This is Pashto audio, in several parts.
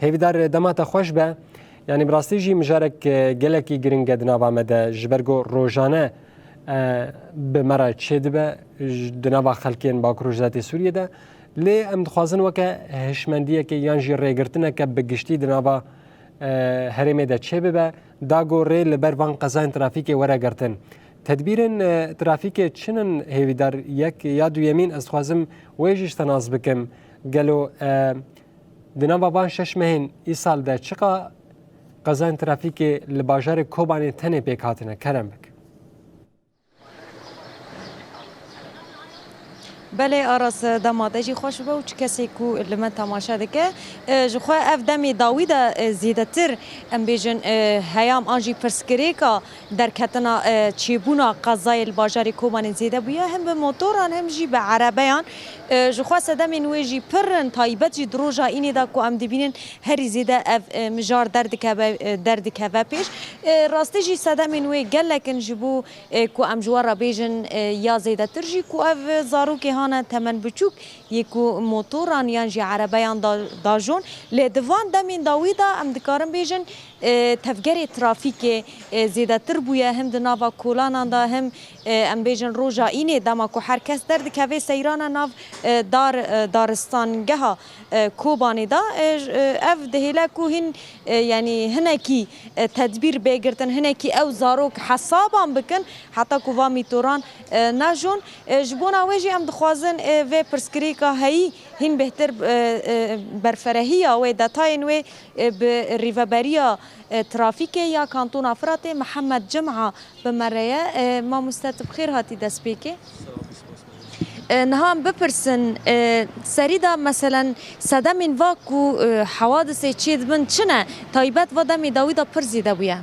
هیویدار دمات خوش به یعنی براستی جی مجارک گلکی گرینگ دناوا مده جبرگو روزانه به مرا چه دبه دناوا خلکین با کروجاتی سوریه ده لی ام دخوازن وکه هشمندیه که یانجی ریگرتنه که بگشتی دناوا هرمه ده چه ببه داگو ری لبروان قزاین ترافیک ورا گرتن تدبیرن ترافیک چنن هیویدار یک یا دو یمین از خوازم ویجش تناز بکم گلو دناوا بان شش مهین ای سال ده چقا قزاین ترافیک لباجار کوبانی تنه پیک هاتنه کرم بک بله آراس دماده جی خوش به و چه کسی کو لمن تماشا دکه جخوا اف دمی داویدا زیده تر ام بیجن هیام آنجی پرسکری که در کتنا چیبونا قضای الباجاری کوبان زیده بویا هم به موتوران هم جی به عربیان جخوا سدمی نویجی پرن تایبت جی دروجا اینی دا کو ام دبینن هری زیده اف مجار درد که و پیش راستی جی سدمی نوی گلکن جبو کو ام جوارا بیجن یا زیده تر جی کو اف زارو که هانا تمن بچوک یکو موتوران یانجی عربیان داجون لدوان دمین داویدا ام دکارم بیجن تفگری ترافیک زیده تر بویا هم دناوا کولانان دا هم ام بیجن روژا اینه دما کو هر کس درد که سیران ناو دارستان گها کوبانی دا اف دهیلا کو هن یعنی هنکی تدبیر بگرتن هنکی او زاروک حسابان بکن حتی کو وامی توران ناجون جبونا ویجی ام دخوازن و پرسکری که هی هن بهتر برفرهی و داتاین و ریوبریا ترافیک یا کانتون افراد محمد جمعه بمریا ما مستت بخیر هاتی دست بیکی نهام بپرسن سریدا مثلا صدمین واکو حوادث چید بند چنه تایبت و دمی داویدا پرزیده بویا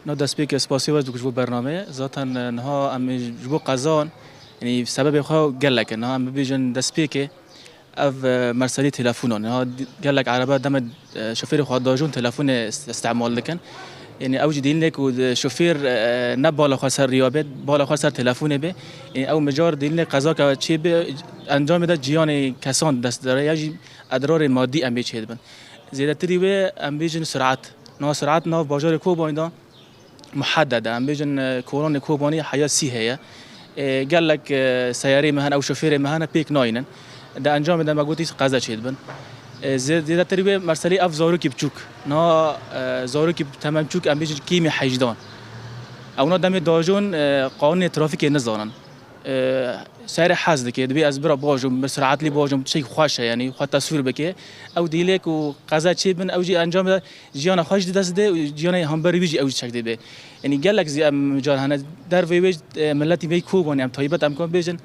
نه دست بیک اسپاسی وز بکشبو برنامه ذاتا نها ام جبو قزان یعنی سبب خو گلک نها ام بیجن دست بیک اف مرسلی تلفونون نها گلک عربه دم شوفیر خو داجون تلفون استعمال لکن یعنی اوج دین لک و شوفیر نه بالا خسر ریابت بالا خسر تلفون به یعنی او مجار دین لک قضا که چی به انجام میده جیان کسان دست داره یا ادرار مادی ام بیچید بن زیاده تری و ام بیجن سرعت نه سرعت نه بازار کوبایدا محدده ام بیجن کورون کوبانی حیاسی هي قال لك سياري مهن او شوفير مهن بيك ناينن ده انجام ده ما قلتي قضا چید بن زیاده تری مرسلی اف زاروکی بچوک نا زاروکی تمام چوک ام بیجن کیمی حجدان اونا دم داجون قانون ترافیک نزانن سعر حزد که دبی از برا باجم بسرعت لی باجم شيء خوشه یعنی خود تصویر بکه او دیلک و قضا چی بن او جی انجام جیان خوش دست ده جیان همبری ویجی او چک ده یعنی قال لك زي مجال هنا در ویج ملتی بی کوبانی ام طیبت ام کن بیجن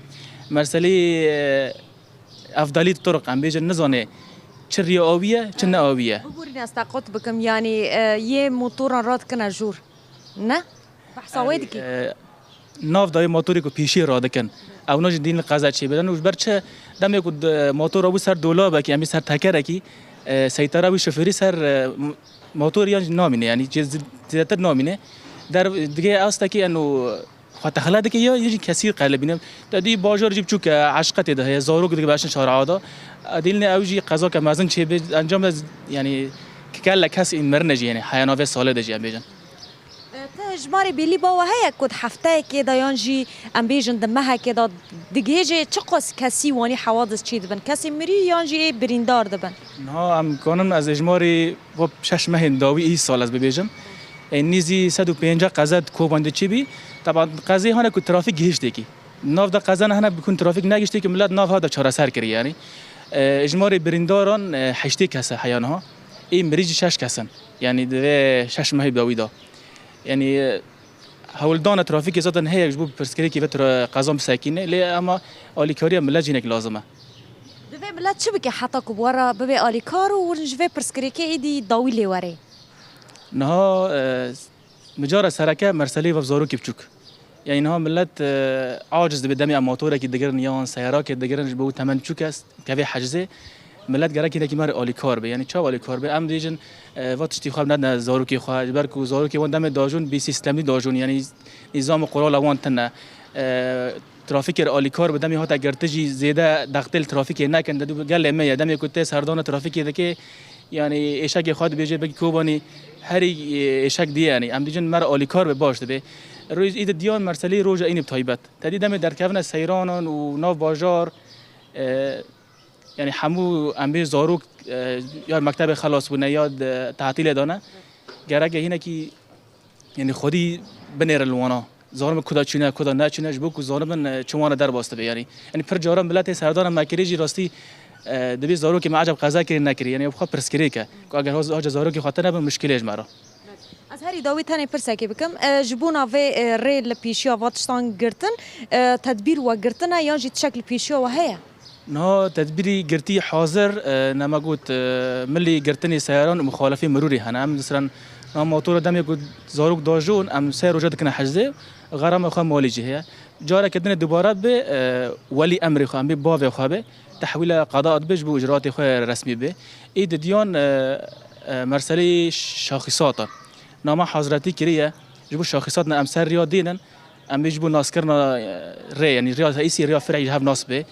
مرسلی افضلی طرق ام بیجن نزانه چه ریاویه چه ناویه بورین استقط بکم یعنی یه موتور راد کنه جور نه بحثاوی دیگه ناف دای موتوری کو پیشی را دکن او نج دین قضا چی بدن وش برچه دم کو موتور ابو سر دولاب کی امی سر تکر کی سیطره و شوفری سر موتور یعنی نامینه یعنی زیادتر نامینه در دیگه است کی انه خاطر خلاد کی یا یه کثیر قلبینه دادی باجار جیب چوک عشقت ده هزارو دیگه باشن شارع عاده دین اوجی قضا که مازن چی انجام یعنی کلا کس این مرنج یعنی حیاناوی ساله دجی بیجن اجماری بیلی با وهاي كود حفتة كده ينجي ام بيجن دمها كده دقيجة تقص كسي واني حوادث چيد بن كسي مري ينجي بريندار دبن ها ام كانم از اجماری و شش ماه داوی ای سال از ببیجم نیزی 150 قضا کوبنده چی بی طبعا قضیه هنه کو ترافیک گیشته کی ناف ده قضا هنه بکن ترافیک نگیشته کی ملت ناف هذا چهار سر کری یعنی اجماری برینداران 8 کس حیانها این مریج 6 کسن یعنی ده 6 ماه داوی دا يعني هولدان ترافيك زادن هي جبو برسكري كي بتر قازم ساكنه لي اما اليكاريا ملاجينك لازمه دبي ملات شبكه حتى كبورا ببي اليكارو ونجفي برسكري كي ايدي ضوي لي وري نها مجار سركه مرسلي وفزارو كيبچوك يعني نها ملت عاجز بدمي موتور كي دغرن يان سياره كي دغرن جبو تمن چوك است كفي حجزه ملت گره کی مار آلیکار به یعنی چه آلیکار به ام دیجن وقت تی خواب نه زارو کی خواه برکو زارو کی وندم داجون بی سیستمی داجون یعنی نظام قرال وان تنه ترافیک آلیکار بدم هات اگر تجی زیاده دختل ترافیک نکند دو گل می دم کوته سردان ترافیک دکه یعنی اشک خود بیجه بگی کوبانی هری اشک دی یعنی ام دیجن مر آلیکار به باش به روز اید دیان مرسلی روز این بتایبت تدی دم در کفن سیرانان و ناو بازار یعنی همو ام به زاروک یا مکتب خلاص بونه یا تعطیل دانه گرگ اینه کی یعنی خودی بنیر الوانا زارم کدا چونه کدا نه چونه جبو کو زارم چوانه در باسته به یعنی پر جارم ملت سردارم مکریجی راستی دبی زارو که معجب قضا کردن نکری یعنی بخواد پرسکری که اگر هاج زارو که خاطر نبود مشکلش مرا از هری داوی تنی پرسکی بکم جبونا و ریل پیشیا واتشتان گرتن تدبیر و گرتن یا جیت شکل پیشیا و هيا نه تدبیری گرتی حاضر نماگوت ملی گرتنی سیاران مخالفی مروری هنه مثلا موتور دم یک زاروک داجون ام سیر وجد کنه حجزه غرام خو مالی جهه جاره کدن دوباره به ولی امر خو ام به باو خو به تحويل قضاء بيج بو اجراءات خويا رسمي به ايد ديون مرسلي شاخصات نامه حضرتي كريه جبو شاخصاتنا امثال رياضينا ام بيجبو ناسكرنا ري يعني رياض رئيسي رياض فرعي هاف ناسبه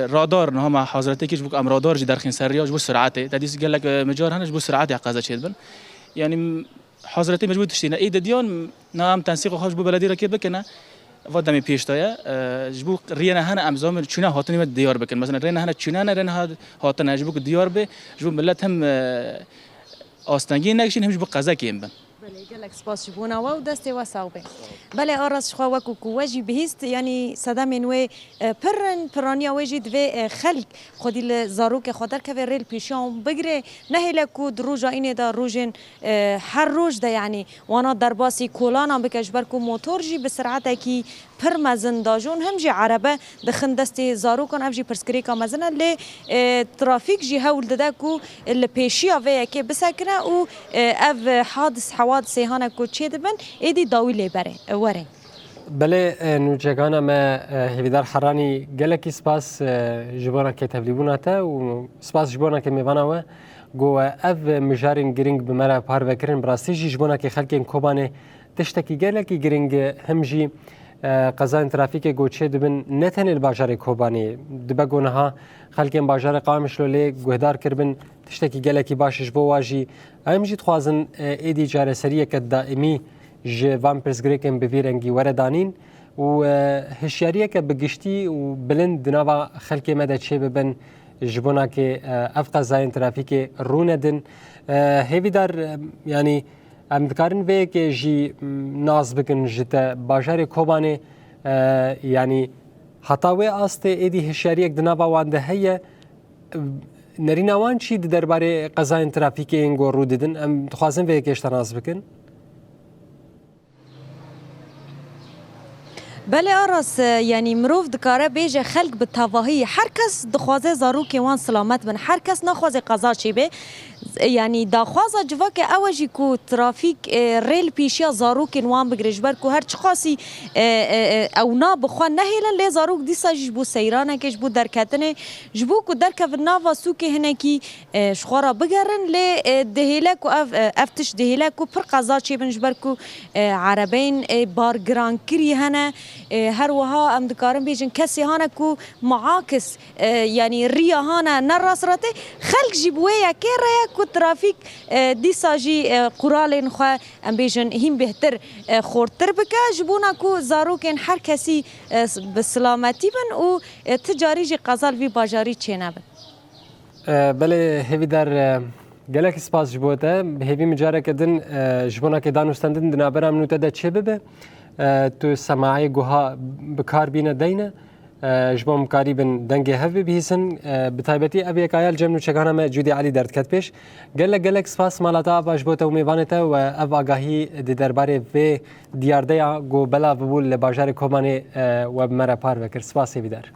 رادار نامه حضرتي كيجبو ام رادار جي درخين سر رياض جبو سرعته تديس قال لك مجار هنا جبو سرعته قضا شيدبن يعني حضرتي مجبور تشتينا ايد ديون نام تنسيق خاص بو بلدي ركب كنا ودمی پیش دایا جبو رینا هن امزام چونه هاتنی مد دیار بکن مثلا رینا هن چونه نه رینا هاتن جبو دیار به جبو ملت هم آستانگی نکشین هم جبو قضا کیم بن بله گلک سپاس جبونا و دستی و صوبه بله آراس شخوا وکو کوجی بهست یعنی صدام نوی پرانیا وجی دو خلق خودی لزاروک خودر که ریل پیشام بگیره نه لکو دروجا اینه دا روجن هر روز ده یعنی وانا در باسی کولانا بکش برکو موتور جی به سرعت کی پر مزن داجون هم جی عربه دخن دستی زاروکان افجی پرسکری کا مزنه ل ترافیک جی هول دده کو ل پیشیا و که بسکنه او اف حوادث هانا کو چه دبن ایدی داوی لبره وره بله نوجگانا ما هیدار حرانی گلکی سپاس جبانا که تبلیغوناته و سپاس جبانا که میوانه و گو اف مجارین گرینگ بمرا پار بکرین براستی جبانا که خلکین کوبانه تشتکی گلکی گرینگ همجی قضاء ترافیک گوچه دبن نتن الباجار کوبانی دبگونها خلکین باجار قامش لولی گهدار کربن تشتکی گلکی باشش بو واجی امجید خوازن ایدی جاره سریه که دائمی جوان پرسگریکن بویرنگی وردانین و هشیاریه که بگشتی و بلند دنابا خلکی مده چه ببن جبونا که اف قضاء ترافیک روندن هیوی دار یعنی ام دکارن وی که جی ناز بکن جتا باجار کوبانه یعنی حتاوی آسته ایدی هشیاریه که دنابا وانده هیه نریناوان چی درباره قضاء ترافیک اینگو رو دیدن ام دخوازن وی که اشتناز بکن بله آراس یعنی مروف دکاره بیجه خلق به تواهی هر کس دخوازه زاروک وان سلامت بن هر کس نخوازه قضا چی به یعنی داخوازه جوا که اوجی کو ترافیک ریل پیشیا زاروک وان بگرش بر کو هر چی خاصی او نا بخوان نهیلن لی زاروک دیسا جبو سیرانه که جبو درکتنه جبو کو درکه و ناوا سوکه هنه کی شخورا بگرن لی دهیله کو افتش دهیله کو پر قضا چی بن جبر کو عربین بار گران کری هنه هر وها ام دکارم بیجن کسی هانا کو معاکس یعنی ریا هانا نراسرته خلق جبوه که ریا کو ترافیک دیسا جی قرالین خواه ام بیجن هم بهتر خورتر بکه جبونا کو زاروکن هر کسی بسلامتی بن و تجاری جی قزال وی باجاری چه نبن بله هیوی در گلک سپاس جبوته هیوی مجاره کدن جبونا که دانوستندن دنابرم نوته ده چه ببه تو سماعی گوها بکار بینه دینه جبام کاری بن دنگ هفی بیسن بتایبتی ابی کایل جمنو چگانه ما جودی علی درد کت پیش گلک سپاس مالاتا باش بوته و میوانته و اف آگاهی دی درباره و دیارده گو بلا ببول لباجار کومانی و بمرا پار وکر سپاسی بیدار